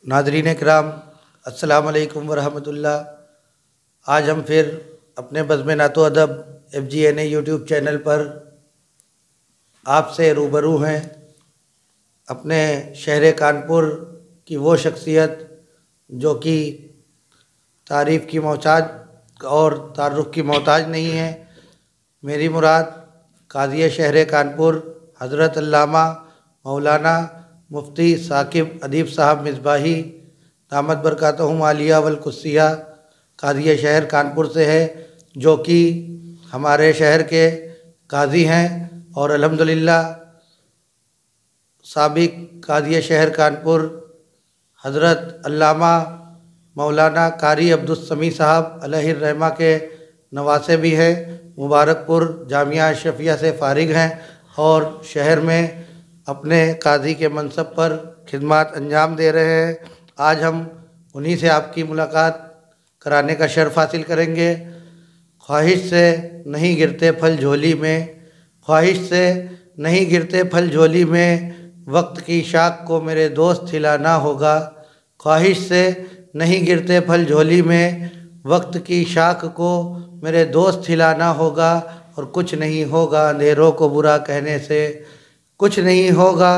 ناظرین کرام، السلام علیکم ورحمۃ اللہ۔ آج ہم پھر اپنے بزم نعت و ادب FGNA یوٹیوب چینل پر آپ سے روبرو ہیں۔ اپنے شہر کانپور کی وہ شخصیت جو کہ تعریف کی محتاج اور تعارف کی محتاج نہیں ہے۔ میری مراد قاضی شہر کانپور حضرت علامہ مولانا مفتی ثاقب ادیب صاحب مصباحی دامت برکاتہم عالیہ والقدسیہ قاضی شہر کانپور سے ہے، جو کہ ہمارے شہر کے قاضی ہیں اور الحمدللہ سابق قاضی شہر کانپور حضرت علامہ مولانا قاری عبدالسمیع صاحب علیہ الرحمہ کے نواسے بھی ہیں۔ مبارک پور جامعہ اشرفیہ سے فارغ ہیں اور شہر میں اپنے قاضی کے منصب پر خدمات انجام دے رہے ہیں۔ آج ہم انہی سے آپ کی ملاقات کرانے کا شرف حاصل کریں گے۔ خواہش سے نہیں گرتے پھل جھولی میں، خواہش سے نہیں گرتے پھل جھولی میں، وقت کی شاخ کو میرے دوست ہلانا ہوگا۔ خواہش سے نہیں گرتے پھل جھولی میں، وقت کی شاخ کو میرے دوست ہلانا ہوگا، اور کچھ نہیں ہوگا اندھیروں کو برا کہنے سے، کچھ نہیں ہوگا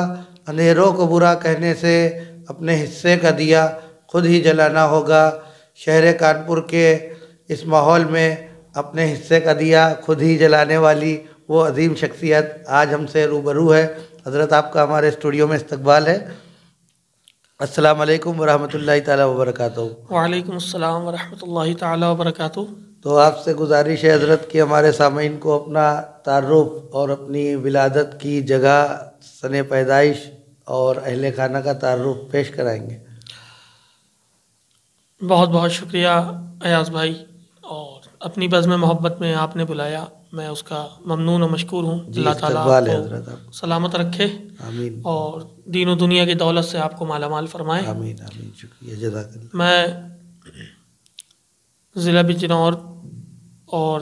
اندھیروں کو برا کہنے سے، اپنے حصے کا دیا خود ہی جلانا ہوگا۔ شہر کانپور کے اس ماحول میں اپنے حصے کا دیا خود ہی جلانے والی وہ عظیم شخصیت آج ہم سے روبرو ہے۔ حضرت آپ کا ہمارے اسٹوڈیو میں استقبال ہے۔ السلام علیکم ورحمۃ اللہ تعالیٰ وبرکاتہ۔ وعلیکم السلام ورحمۃ اللہ تعالیٰ وبرکاتہ۔ تو آپ سے گزارش ہے حضرت کہ ہمارے سامعین کو اپنا تعارف اور اپنی ولادت کی جگہ، سن پیدائش اور اہل خانہ کا تعارف پیش کرائیں گے۔ بہت بہت شکریہ ایاز بھائی، اور اپنی بزم محبت میں آپ نے بلایا، میں اس کا ممنون و مشکور ہوں۔ اللہ تعالیٰ استقبال ہے آپ حضرت کو سلامت رکھے، آمین اور دین و دنیا کی دولت سے آپ کو مالا مال فرمائے۔ آمین آمین، شکریہ، جزاک اللہ۔ میں ضلع بجنور اور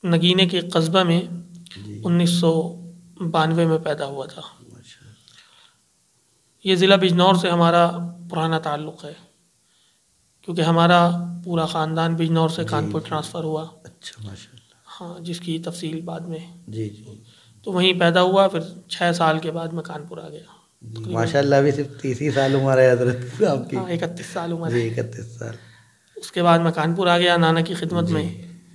نگینے کے قصبہ میں 1992 میں پیدا ہوا تھا۔ یہ ضلع بجنور سے ہمارا پرانا تعلق ہے، کیونکہ ہمارا پورا خاندان بجنور سے کانپور ٹرانسفر ہوا۔ اچھا، ماشاء اللہ۔ ہاں، جس کی تفصیل بعد میں۔ جی جی تو وہیں پیدا ہوا، پھر 6 سال کے بعد میں کانپور آ گیا۔ ماشاء اللہ، ابھی صرف 30 سال عمر ہے حضرت آپ کی۔ ہاں، 31 سال عمر جی، ہے۔ 31 سال۔ اس کے بعد میں کانپور آ گیا نانا کی خدمت میں۔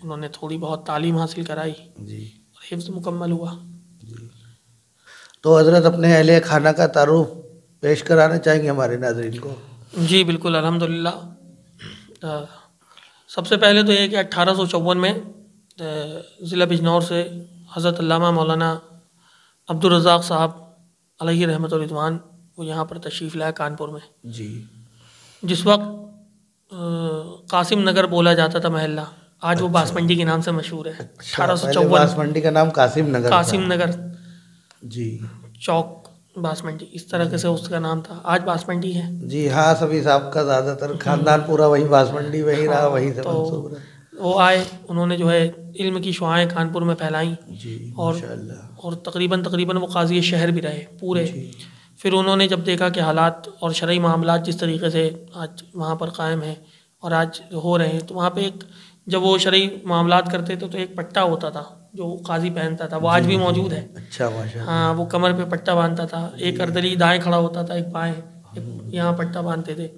انہوں نے تھوڑی بہت تعلیم حاصل کرائی جی اور حفظ مکمل ہوا۔ تو حضرت اپنے اہل خانہ کا تعارف پیش کرانا چاہیں گے ہمارے ناظرین کو؟ جی بالکل، الحمدللہ۔ سب سے پہلے تو یہ کہ 1854 میں ضلع بجنور سے حضرت علامہ مولانا عبدالرزاق صاحب علیہ رحمۃ الرضوان وہ یہاں پر تشریف لائے کانپور میں۔ جی، جس وقت قاسم نگر بولا جاتا تھا محلہ، آج وہ باسمنڈی کے نام سے مشہور ہے۔ 1854 باسمنڈی کا نام قاسم نگر، قاسم نگر جی، چوک باسمنڈی، اس طرح سے اس کا نام تھا۔ آج باسمنڈی ہے۔ جی ہاں، سبھی صاحب کا زیادہ تر خاندان پورا وہی باسمنڈی وہی رہا، وہی سے منسوب رہا۔ وہ آئے، انہوں نے جو ہے علم کی شعائیں کانپور میں پھیلائیں، جی اور ماشاءاللہ، اور تقریباً وہ قاضی شہر بھی رہے پورے۔ پھر انہوں نے جب دیکھا کہ حالات اور شرعی معاملات جس طریقے سے آج وہاں پر قائم ہیں اور آج ہو رہے ہیں، تو وہاں پہ ایک جب وہ شرعی معاملات کرتے تھے تو ایک پٹا ہوتا تھا جو قاضی پہنتا تھا، وہ آج بھی موجود ہے۔ اچھا، ماشاءاللہ۔ ہاں، وہ کمر پہ پٹا باندھتا تھا، ایک اردری دائیں کھڑا ہوتا تھا، ایک بائیں، یہاں پٹا باندھتے تھے۔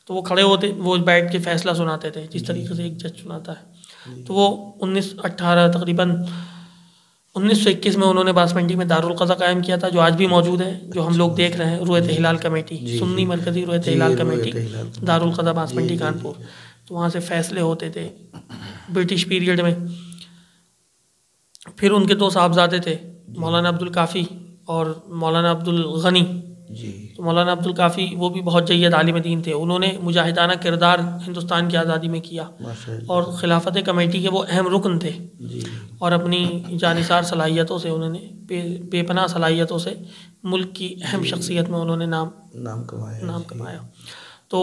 تو وہ کھڑے ہوتے، وہ بیٹھ کے فیصلہ سناتے تھے جس طریقے سے ایک جج سناتا ہے۔ تو وہ 1921 میں انہوں نے باسمنڈی میں دارالقضا قائم کیا تھا، جو آج بھی موجود ہے، جو ہم لوگ دیکھ رہے ہیں، رویت ہلال کمیٹی، سنی مرکزی رویت ہلال کمیٹی، دارالقضا باسمنڈی کانپور۔ تو وہاں سے فیصلے ہوتے تھے برٹش پیریڈ میں۔ پھر ان کے 2 صاحبزادے تھے، مولانا عبدالکافی اور مولانا عبدالغنی۔ تو مولانا عبدالکافی وہ بھی بہت جید عالم دین تھے، انہوں نے مجاہدانہ کردار ہندوستان کی آزادی میں کیا، اور خلافت کمیٹی کے وہ اہم رکن تھے، اور اپنی جانثار صلاحیتوں سے انہوں نے بے پناہ صلاحیتوں سے ملک کی اہم شخصیت میں انہوں نے نام کمایا۔ تو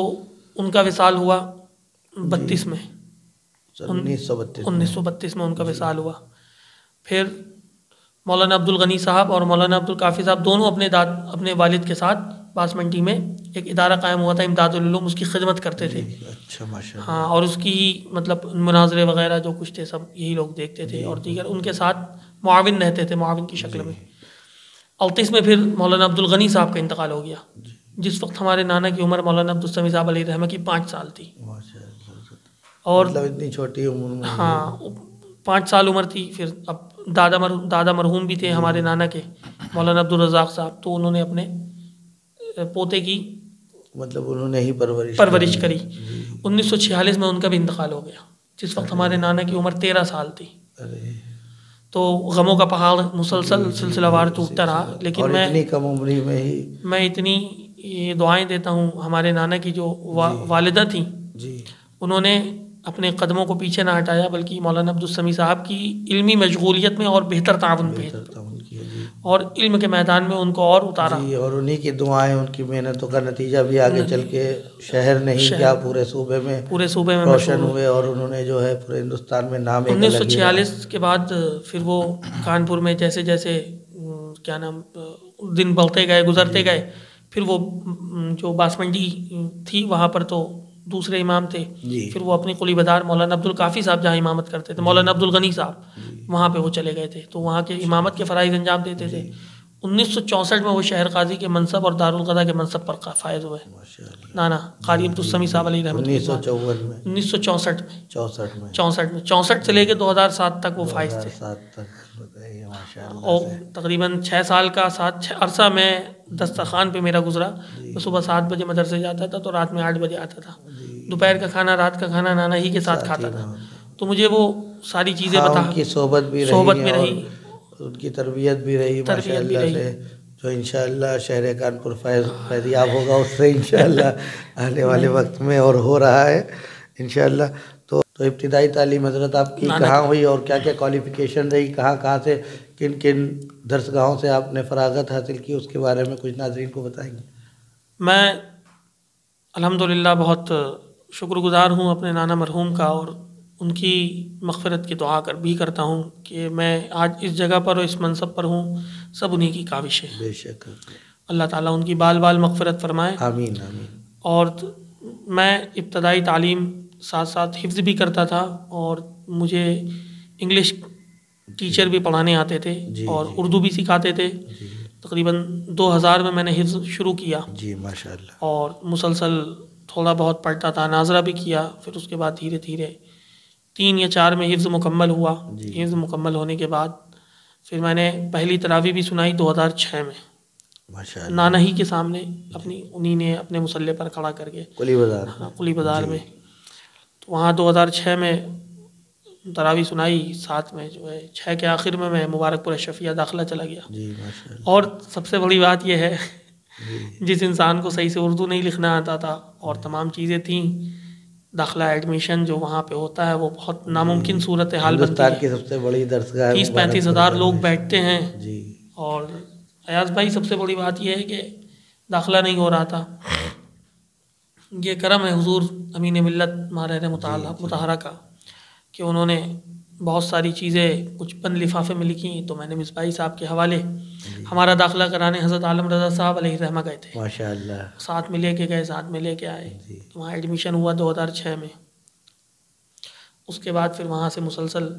ان کا وصال ہوا 32 میں، 1932 میں ان کا وصال ہوا۔ پھر مولانا عبدالغنی صاحب اور مولانا عبدالکافی صاحب دونوں اپنے والد کے ساتھ باسمنڈی میں ایک ادارہ قائم ہوا تھا امداد العلوم، اس کی خدمت کرتے تھے. اچھا ماشاء اللہ. ہاں، اور اس کی مطلب مناظرے وغیرہ جو کچھ تھے سب یہی لوگ دیکھتے تھے، اور دیگر ان کے ساتھ معاون رہتے تھے، معاون کی شکل میں. 38 میں پھر مولانا عبد الغنی صاحب کا انتقال ہو گیا. جس وقت ہمارے نانا کی عمر مولانا عبدالسمیع صاحب علیہ رحمہ کی 5 سال تھی. اور مطلب اتنی چھوٹی عمر میں؟ ہاں 5 سال عمر تھی. پھر اب دادا مرحوم بھی تھے ہمارے نانا کے، مولانا عبدالرزاق صاحب، تو انہوں نے اپنے پوتے کی مطلب انہوں نے ہی پرورش کری. 1946 میں ان کا بھی انتقال ہو گیا، جس وقت ہمارے نانا کی عمر 13 سال تھی. تو غموں کا پہاڑ مسلسل سلسلہ وار ٹوٹتا رہا. لیکن میں اتنی کم عمری میں ہی میں اتنی دعائیں دیتا ہوں. ہمارے نانا کی جو والدہ تھیں، انہوں نے اپنے قدموں کو پیچھے نہ ہٹایا، بلکہ مولانا عبدالسمیع صاحب کی علمی مشغولیت میں اور بہتر تعاون پہ اور علم کے میدان میں ان کو اور اتارا. اور انہی کی دعائیں، ان کی محنتوں کا نتیجہ بھی آگے چل کے شہر نہیں کیا پورے صوبے میں روشن ہوئے، اور انہوں نے جو ہے پورے ہندوستان میں نام. 1946 کے بعد پھر وہ کانپور میں جیسے جیسے کیا نام دن بڑھتے گئے، گزرتے گئے، پھر وہ جو باسمنڈی تھی وہاں پر تو دوسرے امام تھے. پھر وہ اپنی قلی بدار مولانا عبدالکافی صاحب جہاں امامت کرتے تھے، مولانا عبدالغنی صاحب وہاں پہ وہ چلے گئے تھے، تو وہاں کے امامت کے فرائض انجام دیتے تھے. 1964 میں وہ شہر قاضی کے منصب اور دارالقضا کے منصب پر فائز ہوئے. نانا قاری عبدالسمیع صاحب علیہ رحمۃ اللہ. 1964 سے لے کے 2007 تک وہ فائز تھے. اور تقریباً 6 سال کا عرصہ میں دسترخوان پہ میرا گزرا. میں صبح 7 بجے مدرسے جاتا تھا تو رات میں 8 بجے آتا تھا. دوپہر کا کھانا، رات کا کھانا نانا ہی کے ساتھ کھاتا تھا. تو مجھے وہ ساری چیزیں ان کی صحبت بھی رہی، ان کی تربیت بھی رہی ماشاء اللہ سے، جو انشاءاللہ شہر کانپور فیضیاب ہوگا اس سے انشاءاللہ آنے والے وقت میں، اور ہو رہا ہے انشاءاللہ. تو ابتدائی تعلیم حضرت آپ کی کہاں ہوئی، اور کیا کیا کوالیفیکیشن رہی، کہاں سے کن کن درسگاہوں سے آپ نے فراغت حاصل کی، اس کے بارے میں کچھ ناظرین کو بتائیں گے؟ میں الحمدللہ بہت شکر گزار ہوں اپنے نانا مرحوم کا، اور ان کی مغفرت کی دعا بھی کرتا ہوں کہ میں آج اس جگہ پر اور اس منصب پر ہوں، سب انہی کی کاوش ہے. بے شک اللہ تعالیٰ ان کی بال بال مغفرت فرمائے. آمین آمین. اور میں ابتدائی تعلیم ساتھ ساتھ حفظ بھی کرتا تھا، اور مجھے انگلش ٹیچر بھی پڑھانے آتے تھے اور اردو بھی سکھاتے تھے. تقریباً 2000 میں نے حفظ شروع کیا. ماشاءاللہ. اور مسلسل تھوڑا بہت پڑھتا تھا، ناظرہ بھی کیا. پھر اس کے بعد دھیرے دھیرے 3 یا 4 میں حفظ مکمل ہوا. حفظ مکمل ہونے کے بعد پھر میں نے پہلی تراویح بھی سنائی 2006 میں ماشاءاللہ، نانا ہی کے سامنے، انہی نے اپنے مصلی پر کھڑا کر کے قلی بازار میں. تو وہاں 2006 میں تراویح سنائی. 7 میں جو ہے 6 کے آخر میں مبارک پور اشرفیہ داخلہ چلا گیا. اور سب سے بڑی بات یہ ہے، جس انسان کو صحیح سے اردو نہیں لکھنا آتا تھا اور تمام چیزیں تھیں، داخلہ ایڈمیشن جو وہاں پہ ہوتا ہے وہ بہت ناممکن صورت حال بنتی ہے. ہندوستان کی سب سے بڑی درسگاہ 30-35 ہزار لوگ بیٹھتے ہیں. اور ایاز بھائی سب سے بڑی بات یہ ہے کہ داخلہ نہیں ہو رہا تھا. یہ کرم ہے حضور امین ملت ماہر مطہرہ کا کہ انہوں نے بہت ساری چیزیں کچھ بند لفافے میں لکھی. تو میں نے مصباحی صاحب کے حوالے ہمارا داخلہ کرانے حضرت عالم رضا صاحب علیہ رحمہ گئے تھے. ماشاءاللہ. ساتھ میں لے کے گئے، ساتھ میں لے کے آئے. وہاں ایڈمیشن ہوا 2006 میں. اس کے بعد پھر وہاں سے مسلسل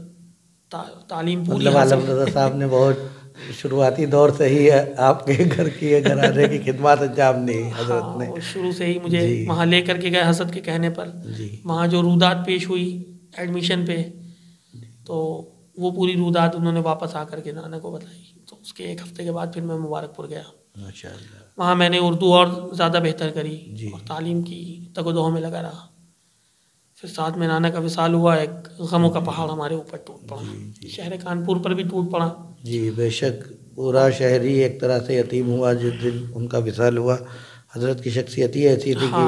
تعلیم پوری. عالم رضا صاحب نے بہت شروعاتی دور سے ہی آپ کے گھر کی گھرانے کی خدمات انجام دی حضرت نے. شروع سے ہی مجھے وہاں لے کر کے گئے حضرت کے کہنے پر. وہاں جو رودات پیش ہوئی ایڈمیشن پہ، تو وہ پوری رودات انہوں نے واپس آ کر کے نانا کو بتائی. تو اس کے 1 ہفتے کے بعد پھر میں مبارک پور گیا. وہاں میں نے اردو اور زیادہ بہتر کری اور تعلیم کی تگ و دو میں لگا رہا. پھر ساتھ میں نانا کا وصال ہوا. ایک غموں کا پہاڑ ہمارے اوپر ٹوٹ پڑا. شہر کانپور پر بھی ٹوٹ پڑا. بے شک پورا شہر ہی ایک طرح سے یتیم ہوا جس دن ان کا وصال ہوا. حضرت کی شخصیت ہی ایسی تھی کہ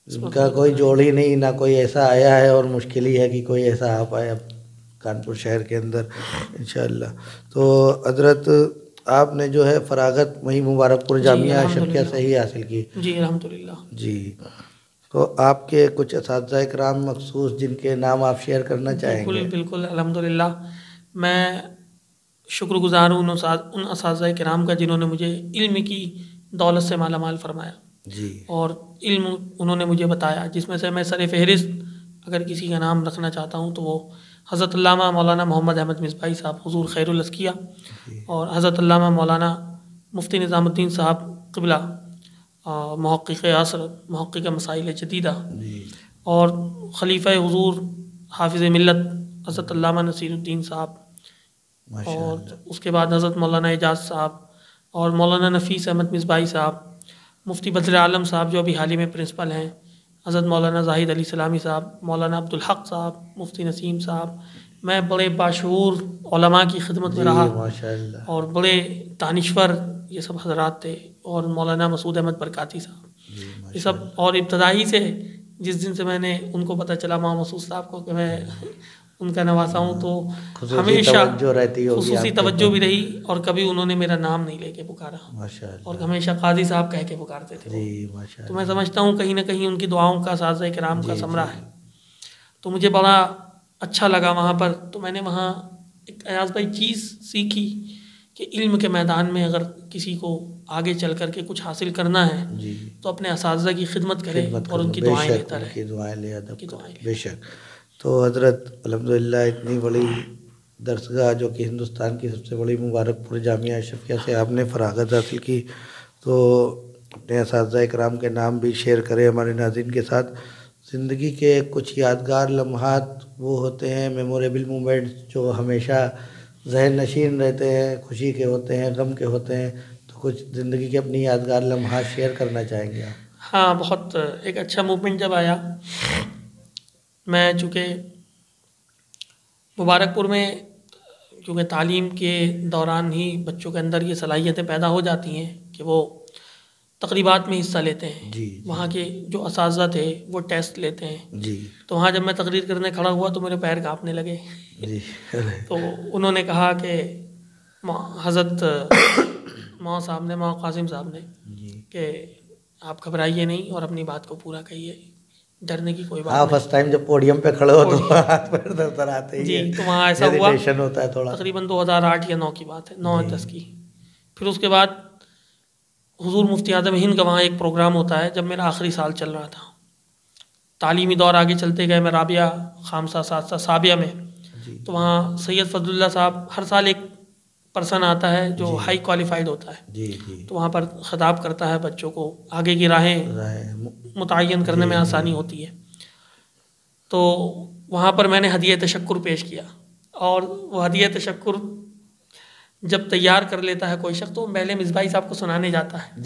ان کا کوئی جوڑ ہی نہیں، نہ کوئی ایسا آیا ہے، اور مشکل ہی ہے کہ کوئی ایسا آ پائے کانپور شہر کے اندر انشاءاللہ. تو حضرت آپ نے جو ہے فراغت وہیں مبارک پور جامعہ اشرفیہ سے ہی حاصل کی. الحمدللہ. تو آپ کے کچھ اساتذہ کرام مخصوص جن کے نام آپ شیئر کرنا چاہیں گے؟ بالکل الحمدللہ. میں شکر گزار ہوں ان اساتذہ کرام کا جنہوں نے مجھے علم کی دولت سے مالا مال فرمایا جی. اور علم انہوں نے مجھے بتایا، جس میں سے میں سر فہرست اگر کسی کا نام رکھنا چاہتا ہوں تو وہ حضرت علامہ مولانا محمد احمد مصباحی صاحب حضور خیر الازکیہ اور حضرت علامہ مولانا مفتی نظام الدین صاحب قبلہ محقق عصر، محقق مسائل جدیدہ، اور خلیفہ حضور حافظ ملت حضرت علامہ نصیر الدین صاحب، اور اس کے بعد حضرت مولانا اعجاز صاحب اور مولانا نفیس احمد مصباحی صاحب، مفتی بدر عالم صاحب جو ابھی حال ہی میں پرنسپل ہیں، حضرت مولانا زاہد علی سلامی صاحب، مولانا عبدالحق صاحب، مفتی نسیم صاحب. میں بڑے باشعور علماء کی خدمت میں رہا اور بڑے دانشور یہ سب حضرات تھے، اور مولانا مسعود احمد برکاتی صاحب، یہ سب. اور ابتدائی سے جس دن سے میں نے ان کو پتہ چلا مولانا مسعود صاحب کو کہ میں ان کا نواسا ہوں، تو ہمیشہ خصوصی توجہ بھی رہی، اور کبھی انہوں نے میرا نام نہیں لے کے پکارا اور ہمیشہ قاضی صاحب کہہ کے پکارتے تھے. تو میں سمجھتا ہوں کہیں نہ کہیں ان کی دعاؤں کا سازہ کرام کا ثمرہ ہے. تو مجھے بڑا اچھا لگا وہاں پر. تو میں نے وہاں ایک ایاز بھائی چیز سیکھی کہ علم کے میدان میں اگر کسی کو آگے چل کر کے کچھ حاصل کرنا ہے تو اپنے اساتذہ کی خدمت کرے اور ان کی دعائیں لیتا رہے. بے شک. تو حضرت الحمدللہ اتنی بڑی درسگاہ جو کہ ہندوستان کی سب سے بڑی مبارک پور جامعہ اشرفیہ سے آپ نے فراغت حاصل کی، تو اپنے اساتذہ کرام کے نام بھی شیئر کریں ہمارے ناظرین کے ساتھ. زندگی کے کچھ یادگار لمحات وہ ہوتے ہیں، میموریبل مومنٹس، جو ہمیشہ ذہن نشین رہتے ہیں، خوشی کے ہوتے ہیں، غم کے ہوتے ہیں. تو کچھ زندگی کے اپنی یادگار لمحات شیئر کرنا چاہیں گے آپ؟ ہاں، بہت ایک اچھا موومنٹ جب آیا. میں چونکہ مبارک پور میں کیونکہ تعلیم کے دوران ہی بچوں کے اندر یہ صلاحیتیں پیدا ہو جاتی ہیں کہ وہ تقریبات میں حصہ لیتے ہیں. وہاں کے جو اساتذہ تھے وہ ٹیسٹ لیتے ہیں. تو وہاں جب میں تقریر کرنے کھڑا ہوا تو میرے پیر کانپنے لگے. تو انہوں نے کہا کہ حضرت ماں صاحب نے، ماں قاسم صاحب نے، کہ آپ گھبرائیے نہیں اور اپنی بات کو پورا کہیے، ڈرنے کی کوئی بات نہیں. فرسٹ ٹائم جب پوڈیم پہ کھڑے ہو تو ہاتھ پیر درد آتے ہی ہیں. تو وہاں ایسا ہوا، ہوتا ہے تھوڑا. تقریباً 2008 یا 9 کی بات ہے، 9-10 کی. پھر اس کے بعد حضور مفتی اعظم ہند کا وہاں ایک پروگرام ہوتا ہے جب میرا آخری سال چل رہا تھا. تعلیمی دور آگے چلتے گئے، میں رابعہ خامسہ سادسہ سابعہ میں. تو وہاں سید فضل اللہ صاحب، ہر سال ایک پرسن آتا ہے جو ہائی کوالیفائڈ ہوتا ہے، تو وہاں پر خطاب کرتا ہے بچوں کو، آگے کی راہیں متعین کرنے میں آسانی ہوتی ہے. تو وہاں پر میں نے ہدیہ تشکر پیش کیا، اور وہ ہدیہ تشکر جب تیار کر لیتا ہے کوئی شخص تو پہلے مصباحی صاحب کو سنانے جاتا ہے.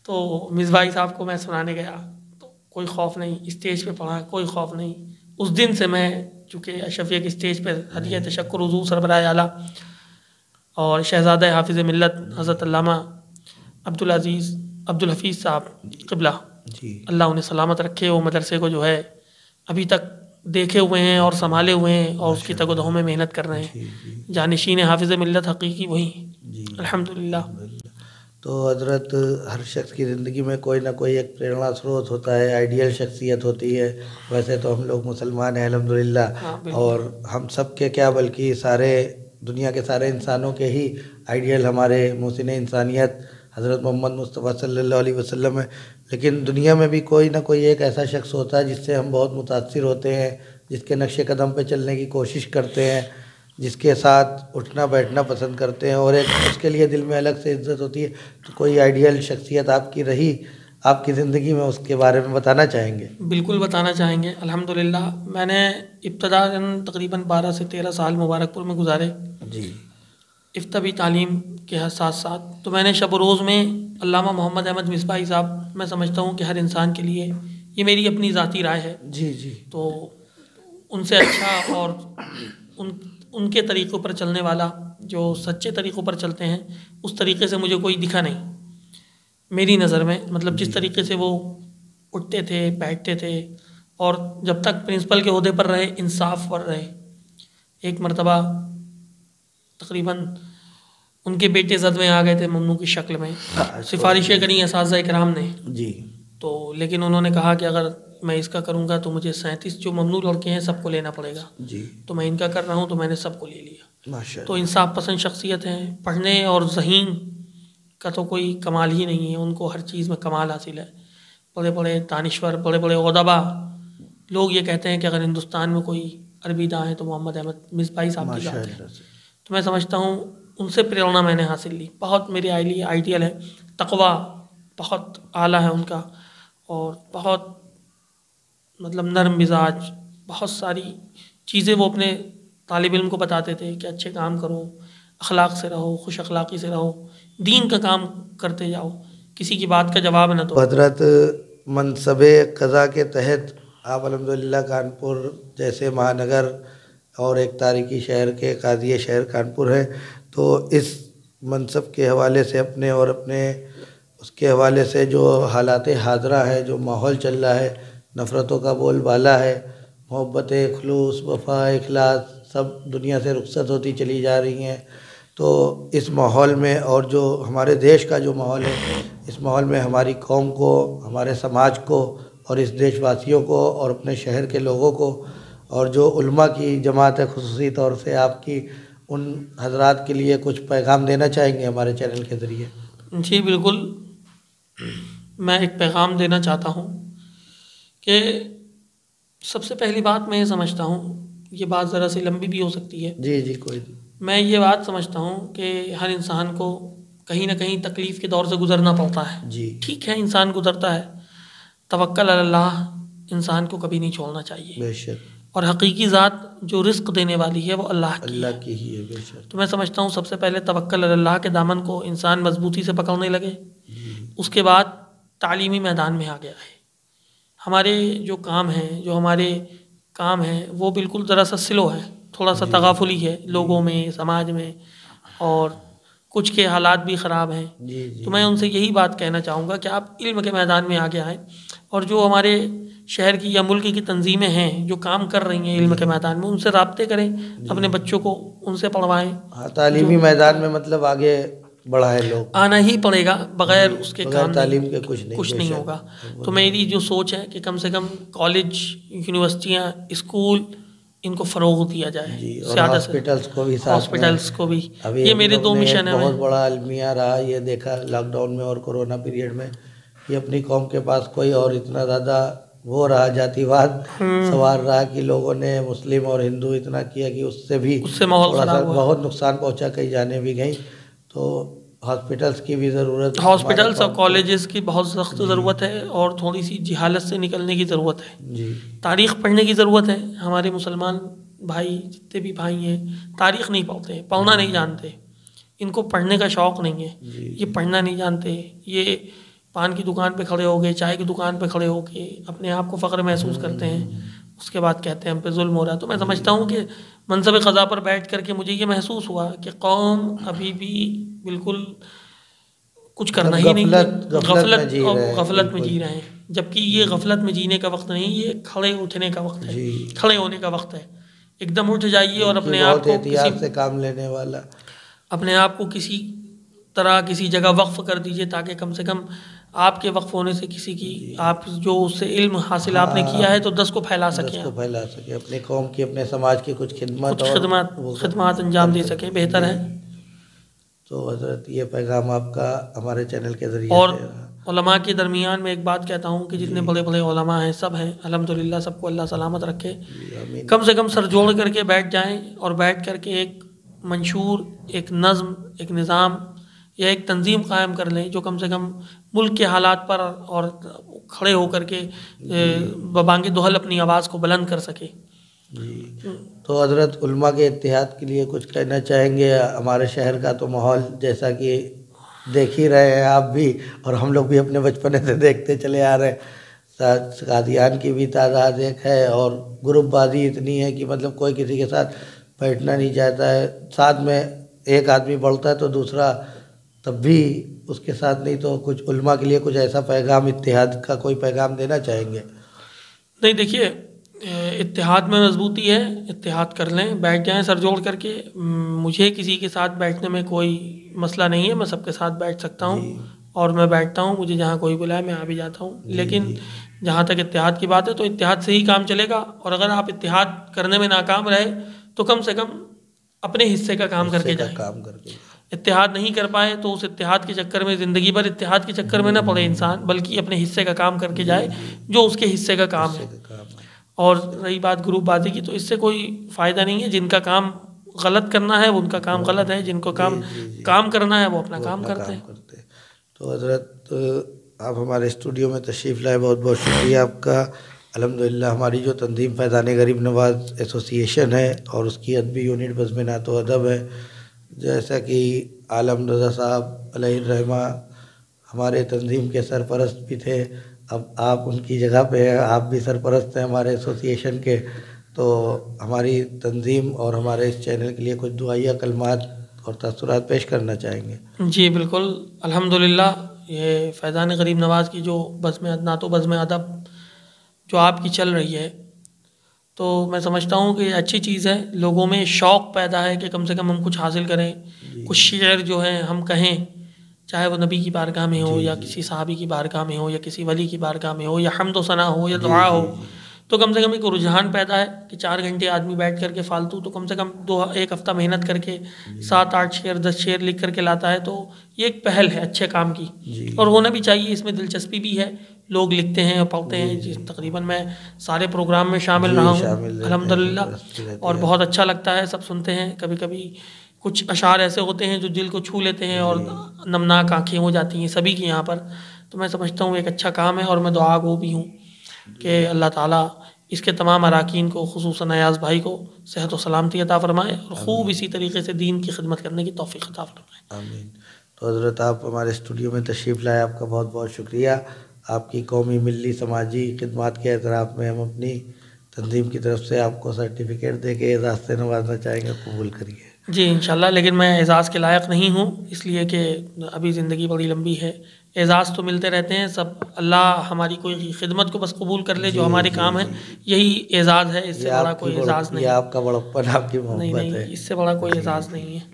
تو مصباحی صاحب کو میں سنانے گیا تو کوئی خوف نہیں، اسٹیج پہ پڑھا، کوئی خوف نہیں. اس دن سے میں چونکہ اشرفیہ کی اسٹیج پہ ہدیہ تشکر حضور سربراہ اعلیٰ اور شہزادہ حافظ ملت حضرت علامہ عبدالعزیز عبدالحفیظ صاحب قبلہ، اللہ انہیں سلامت رکھے، وہ مدرسے کو جو ہے ابھی تک دیکھے ہوئے ہیں اور سنبھالے ہوئے ہیں اور اس کی تگ و دو میں محنت کر رہے ہیں. جانشین حافظ ملت حقیقی وہی الحمدللہ. تو حضرت ہر شخص کی زندگی میں کوئی نہ کوئی ایک پریرنا سروت ہوتا ہے، آئیڈیل شخصیت ہوتی ہے. ویسے تو ہم لوگ مسلمان ہیں الحمدللہ، اور ہم سب کے کیا بلکہ سارے دنیا کے سارے انسانوں کے ہی آئیڈیل ہمارے محسن انسانیت حضرت محمد مصطفیٰ صلی اللہ علیہ وسلم ہے. لیکن دنیا میں بھی کوئی نہ کوئی ایک ایسا شخص ہوتا ہے جس سے ہم بہت متاثر ہوتے ہیں، جس کے نقش قدم پہ چلنے کی کوشش کرتے ہیں، جس کے ساتھ اٹھنا بیٹھنا پسند کرتے ہیں، اور ایک اس کے لیے دل میں الگ سے عزت ہوتی ہے. تو کوئی آئیڈیل شخصیت آپ کی رہی آپ کی زندگی میں، اس کے بارے میں بتانا چاہیں گے؟ بالکل بتانا چاہیں گے. الحمدللہ میں نے ابتدا تقریباً 12 سے 13 سال مبارک پور میں گزارے، افتبی تعلیم کے ساتھ ساتھ. تو میں نے شب و روز میں علامہ محمد احمد مصباحی صاحب، میں سمجھتا ہوں کہ ہر انسان کے لیے یہ میری اپنی ذاتی رائے ہے، تو ان سے اچھا اور ان کے طریقوں پر چلنے والا، جو سچے طریقوں پر چلتے ہیں، اس طریقے سے مجھے کوئی دکھا نہیں میری نظر میں. مطلب جس طریقے سے وہ اٹھتے تھے، بیٹھتے تھے، اور جب تک پرنسپل کے عہدے پر رہے انصاف پر رہے. ایک مرتبہ تقریباً ان کے بیٹے زد میں آ گئے تھے ممنوع کی شکل میں، سفارشیں کریں اساتذہ کرام نے، تو لیکن انہوں نے کہا کہ اگر میں اس کا کروں گا تو مجھے 37 جو ممنوع لڑکے ہیں سب کو لینا پڑے گا. تو میں ان کا کر رہا ہوں، تو میں نے سب کو لے لیا. تو انصاف پسند شخصیت ہیں، پڑھنے اور ذہین کا تو کوئی کمال ہی نہیں ہے، ان کو ہر چیز میں کمال حاصل ہے. بڑے بڑے دانشور، بڑے بڑے ادبا لوگ یہ کہتے ہیں کہ اگر ہندوستان میں کوئی عربی داں ہے تو محمد احمد مصباحی صاحب کی ذات ہے. تو میں سمجھتا ہوں ان سے پریرنا میں نے حاصل لی. بہت میرے آئیڈیل ہے، تقوی بہت اعلیٰ ہے ان کا، اور بہت مطلب نرم مزاج، بہت ساری چیزیں وہ اپنے طالب علم کو بتاتے تھے کہ اچھے کام کرو، اخلاق سے رہو، خوش اخلاقی سے رہو، دین کا کام کرتے جاؤ، کسی کی بات کا جواب نہ دو. حضرت منصب قضا کے تحت آپ الحمدللہ کانپور جیسے مہانگر اور ایک تاریخی شہر کے قاضی شہر کانپور ہیں، تو اس منصب کے حوالے سے اپنے اور اپنے اس کے حوالے سے جو حالات حاضرہ ہے، جو ماحول چل رہا ہے، نفرتوں کا بول بالا ہے، محبت، خلوص، وفا، اخلاص سب دنیا سے رخصت ہوتی چلی جا رہی ہیں. تو اس ماحول میں اور جو ہمارے دیش کا جو ماحول ہے، اس ماحول میں ہماری قوم کو، ہمارے سماج کو اور اس دیش واسیوں کو اور اپنے شہر کے لوگوں کو اور جو علماء کی جماعت ہے خصوصی طور سے آپ کی، ان حضرات کے لیے کچھ پیغام دینا چاہیں گے ہمارے چینل کے ذریعے؟ جی بالکل، میں ایک پیغام دینا چاہتا ہوں کہ سب سے پہلی بات میں یہ سمجھتا ہوں، یہ بات ذرا سی لمبی بھی ہو سکتی ہے. جی جی کوئی نہیں. میں یہ بات سمجھتا ہوں کہ ہر انسان کو کہیں نہ کہیں تکلیف کے دور سے گزرنا پڑتا ہے. جی ٹھیک ہے، انسان گزرتا ہے، توکل علی اللہ انسان کو کبھی نہیں چھوڑنا چاہیے. بے شک. اور حقیقی ذات جو رزق دینے والی ہے وہ اللہ کی ہی ہے. بے شک. تو میں سمجھتا ہوں سب سے پہلے توکل علی اللہ کے دامن کو انسان مضبوطی سے پکڑنے لگے. اس کے بعد تعلیمی میدان میں آ گیا ہے. ہمارے جو کام ہیں وہ بالکل ذرا سا سلو ہے، تھوڑا سا تغافلی ہے لوگوں میں، سماج میں، اور کچھ کے حالات بھی خراب ہیں. تو میں ان سے یہی بات کہنا چاہوں گا کہ آپ علم کے میدان میں آگے آئیں، اور جو ہمارے شہر کی یا ملک کی تنظیمیں ہیں جو کام کر رہی ہیں علم کے میدان میں، ان سے رابطے کریں، اپنے بچوں کو ان سے پڑھوائیں. تعلیمی میدان میں مطلب آگے بڑھائے لوگ، آنا ہی پڑے گا، بغیر اس کے کام تعلیم کے کچھ نہیں ہوگا. تو میری جو سوچ ہے کہ کم سے کم کالج، یونیورسٹیاں، اسکول، ان کو فروغ دیا جائے. اور ہاسپٹلس کو بھی، ہاسپٹلس کو بھی. یہ میرے 2 مشن ہیں. بہت بڑا المیہ رہا، یہ دیکھا لاک ڈاؤن میں اور کورونا پیریڈ میں، یہ اپنی قوم کے پاس کوئی اور اتنا زیادہ وہ رہا، جاتی واد سوار رہا کہ لوگوں نے مسلم اور ہندو اتنا کیا کہ اس سے بھی بہت نقصان پہنچا، کئی جانے بھی گئیں. تو ہاسپٹلس کی بھی ضرورت، ہاسپٹلس اور کالجز کی بہت سخت ضرورت ہے، اور تھوڑی سی جہالت سے نکلنے کی ضرورت ہے. تاریخ پڑھنے کی ضرورت ہے. ہمارے مسلمان بھائی جتنے بھی بھائی ہیں تاریخ نہیں پڑھتے، پڑھنا نہیں جانتے. ان کو پڑھنے کا شوق نہیں ہے، یہ پڑھنا نہیں جانتے. یہ پان کی دکان پہ کھڑے ہو گئے، چائے کی دکان پہ کھڑے ہو کے اپنے آپ کو فخر محسوس کرتے ہیں، اس کے بعد کہتے ہیں ہم پہ ظلم ہو رہا ہے. تو میں سمجھتا ہوں کہ منصب قضا پر بیٹھ کر کے مجھے یہ محسوس ہوا کہ قوم ابھی بھی بالکل کچھ کرنا ہی نہیں، غفلت میں جی رہے ہیں. جبکہ یہ غفلت میں جینے کا وقت نہیں، یہ کھڑے اٹھنے کا وقت ہے، کھڑے ہونے کا وقت ہے. ایک دم اٹھ جائیے اور اپنے آپ کو احتیاط سے کام لینے والا، اپنے آپ کو کسی طرح کسی جگہ وقف کر دیجئے، تاکہ کم سے کم آپ کے وقف ہونے سے کسی کی، آپ جو اس سے علم حاصل آپ نے کیا ہے تو 10 کو پھیلا سکیں، اپنے قوم کی، اپنے سماج کی کچھ خدمات انجام دے سکیں، بہتر ہے. تو حضرت یہ پیغام آپ کا ہمارے چینل کے ذریعے اور علماء کے درمیان میں ایک بات کہتا ہوں کہ جتنے بڑے بڑے علماء ہیں سب ہیں، الحمدللہ سب کو اللہ سلامت رکھے. کم سے کم سر جوڑ کر کے بیٹھ جائیں، اور بیٹھ کر کے ایک منشور، ایک نظم، ایک نظام یا ایک تنظیم قائم کر لیں جو کم سے کم ملک کے حالات پر اور کھڑے ہو کر کے ببانگ دہل اپنی آواز کو بلند کر سکے. تو حضرت علماء کے اتحاد کے لیے کچھ کہنا چاہیں گے؟ ہمارے شہر کا تو ماحول جیسا کہ دیکھ ہی رہے ہیں آپ بھی، اور ہم لوگ بھی اپنے بچپنے سے دیکھتے چلے آ رہے ہیں. قادیان کی بھی تعداد ایک ہے، اور گروپ بازی اتنی ہے کہ مطلب کوئی کسی کے ساتھ بیٹھنا نہیں چاہتا ہے. ساتھ میں ایک آدمی بڑھتا ہے تو دوسرا تب بھی اس کے ساتھ نہیں. تو کچھ علماء کے لیے کچھ ایسا پیغام، اتحاد کا کوئی پیغام دینا چاہیں گے؟ نہیں، دیکھیے اتحاد میں مضبوطی ہے، اتحاد کر لیں، بیٹھ جائیں سر جوڑ کر کے. مجھے کسی کے ساتھ بیٹھنے میں کوئی مسئلہ نہیں ہے، میں سب کے ساتھ بیٹھ سکتا ہوں، اور میں بیٹھتا ہوں. مجھے جہاں کوئی بلائے میں آ بھی جاتا ہوں. لیکن جہاں تک اتحاد کی بات ہے تو اتحاد سے ہی کام چلے گا. اور اگر آپ اتحاد کرنے میں ناکام رہے تو کم سے کم اپنے حصے کا کام کر کے جائیں. اتحاد نہیں کر پائے تو اس اتحاد کے چکر میں زندگی بھر اتحاد کے چکر میں نہ پڑے انسان، بلکہ اپنے حصے کا کام کر کے جائے جو اس کے حصے کا کام ہے۔ اور رہی بات گروپ بازی کی، تو اس سے کوئی فائدہ نہیں ہے۔ جن کا کام غلط کرنا ہے ان کا کام غلط ہے، جن کو کام کرنا ہے وہ اپنا کام کرتے ہیں۔ تو حضرت آپ ہمارے اسٹوڈیو میں تشریف لائے، بہت بہت شکریہ آپ کا۔ الحمدللہ ہماری جو تنظیم فیضان غریب نواز ایسوسی ایشن ہے اور اس کی ادبی یونٹ بزم نعت و ادب ہے، جیسا کہ عالم رضا صاحب علیہ الرحمہ ہمارے تنظیم کے سرپرست بھی تھے، اب آپ ان کی جگہ پہ ہیں، آپ بھی سرپرست ہیں ہمارے ایسوسی ایشن کے، تو ہماری تنظیم اور ہمارے اس چینل کے لیے کچھ دعائیہ کلمات اور تاثرات پیش کرنا چاہیں گے؟ جی بالکل، الحمدللہ یہ فیضان غریب نواز کی جو بزم نعت و بزم ادب جو آپ کی چل رہی ہے، تو میں سمجھتا ہوں کہ یہ اچھی چیز ہے۔ لوگوں میں شوق پیدا ہے کہ کم سے کم ہم کچھ حاصل کریں، کچھ شعر جو ہیں ہم کہیں، چاہے وہ نبی کی بارگاہ میں ہو یا کسی صحابی کی بارگاہ میں ہو یا کسی ولی کی بارگاہ میں ہو یا حمد و ثنا ہو یا دعا ہو، تو کم سے کم ایک رجحان پیدا ہے کہ 4 گھنٹے آدمی بیٹھ کر کے فالتو، تو کم سے کم 1 ہفتہ محنت کر کے 7-8 شعر 10 شعر لکھ کر کے لاتا ہے، تو یہ ایک پہل ہے اچھے کام کی، اور ہونا بھی چاہیے۔ اس میں دلچسپی بھی ہے، لوگ لکھتے ہیں اور پڑھتے ہیں۔ تقریباً میں سارے پروگرام میں شامل رہا ہوں الحمدللہ، اور بہت اچھا لگتا ہے، سب سنتے ہیں۔ کبھی کبھی کچھ اشعار ایسے ہوتے ہیں جو دل کو چھو لیتے ہیں اور نمناک آنکھیں ہو جاتی ہیں سبھی کی یہاں پر، تو میں سمجھتا ہوں ایک اچھا کام ہے، اور میں دعا گو بھی ہوں کہ اللہ تعالیٰ اس کے تمام اراکین کو، خصوصاً ایاز بھائی کو صحت و سلامتی عطا فرمائے اور خوب اسی طریقے سے دین کی خدمت کرنے کی توفیق عطا فرمائے۔ آمین۔ تو حضرت آپ ہمارے اسٹوڈیو میں تشریف لائے، آپ کا بہت بہت شکریہ۔ آپ کی قومی، ملی، سماجی خدمات کے اعتراف میں ہم اپنی تنظیم کی طرف سے آپ کو سرٹیفکیٹ دے کے اعزاز سے نوازنا چاہیں گے، قبول کریے۔ جی انشاءاللہ، لیکن میں اعزاز کے لائق نہیں ہوں، اس لیے کہ ابھی زندگی بڑی لمبی ہے۔ اعزاز تو ملتے رہتے ہیں، سب اللہ ہماری کوئی خدمت کو بس قبول کر لے جو ہمارے کام ہے، یہی اعزاز ہے، اس سے بڑا کوئی اعزاز نہیں۔ یہ آپ کا بڑپن، آپ کی محبت ہے، اس سے بڑا کوئی اعزاز نہیں ہے۔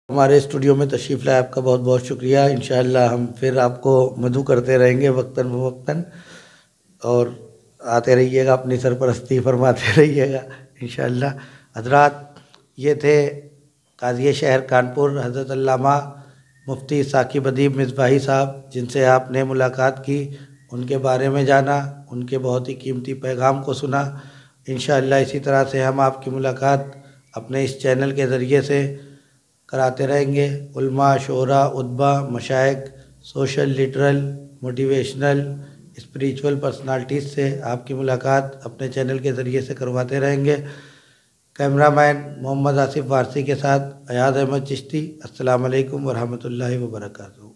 ہمارے اسٹوڈیو میں تشریف لائے، آپ کا بہت بہت شکریہ۔ انشاءاللہ ہم پھر آپ کو مدعو کرتے رہیں گے وقتاً فوقتاً، اور آتے رہیے گا، اپنی سرپرستی فرماتے رہیے گا انشاءاللہ۔ حضرات، یہ تھے قاضی شہر کانپور حضرت علامہ مفتی ثاقب ادیب مصباحی صاحب، جن سے آپ نے ملاقات کی، ان کے بارے میں جانا، ان کے بہت ہی قیمتی پیغام کو سنا۔ انشاءاللہ اسی طرح سے ہم آپ کی ملاقات اپنے اس چینل کے ذریعے سے کراتے رہیں گے۔ علماء، شعراء، ادبا، مشائخ، social, literal, motivational, spiritual personalities سے آپ کی ملاقات اپنے چینل کے ذریعے سے کرواتے رہیں گے۔ کیمرہ مین محمد آصف وارثی کے ساتھ ایاز احمد چشتی۔ السلام علیکم ورحمۃ اللہ وبرکاتہ۔